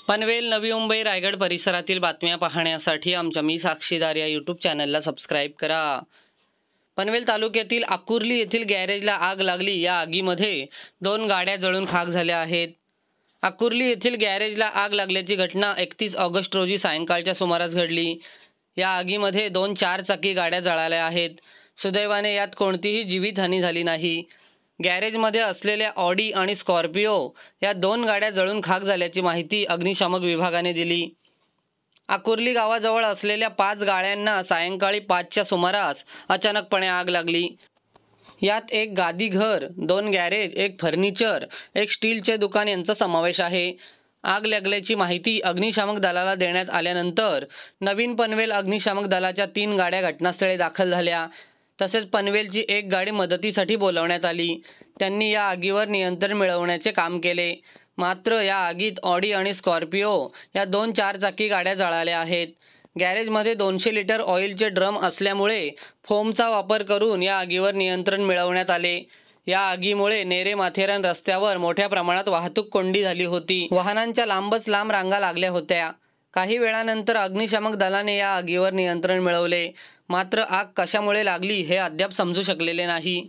पनवेल, नवी मुंबई, रायगड परिसरातील बातम्या पाहण्यासाठी आमच्या मी साक्षीदार या यूट्यूब चॅनलला सबस्क्राईब करा. पनवेल तालुक्यातील आकुर्ली येथील गॅरेजला आग लागली. या आगीमध्ये 2 गाड्या जळून खाक झाल्या आहेत. आकुर्ली येथील गॅरेजला आग लागल्याची घटना 31 ऑगस्ट रोजी सायंकाळच्या सुमारास घडली. या आगीमध्ये 2 चारचाकी गाड्या जळाल्या आहेत. सुदैवाने यात कोणतीही जीवितहानी झाली नाही. गॅरेजमध्ये असलेल्या ऑडी आणि स्कॉर्पिओ या 2 गाड्या जळून खाक झाल्याची माहिती अग्निशामक विभागाने दिली. आकुर्ली गावाजवळ असलेल्या 5 गाळ्यांना सायंकाळी 5च्या सुमारास अचानकपणे आग लागली. यात एक गादी घर, 2 गॅरेज, एक फर्निचर, एक स्टीलचे दुकान यांचा समावेश आहे. आग लागल्याची माहिती अग्निशामक दलाला देण्यात आल्यानंतर नवीन पनवेल अग्निशामक दलाच्या 3 गाड्या घटनास्थळी दाखल झाल्या. तसेच पनवेलची एक गाडी मदतीसाठी बोलावण्यात आली. त्यांनी या आगीवर नियंत्रण मिळवण्याचे काम केले. मात्र या आगीत ऑडी आणि स्कॉर्पिओ या 2 चारचाकी गाड्या जळाल्या आहेत. गॅरेजमध्ये 200 लिटर ऑइलचे ड्रम असल्यामुळे फोमचा वापर करून या आगीवर नियंत्रण मिळवण्यात आले. या आगीमुळे नेरे माथेरान रस्त्यावर मोठ्या प्रमाणात वाहतूक कोंडी झाली होती. वाहनांच्या लांबच लांब रांगा लागल्या होत्या. काही वेळानंतर अग्निशामक दलाने या आगीवर नियंत्रण मिळवले. मात्र आग कशामुळे लागली हे अद्याप समजू शकलेले नाही.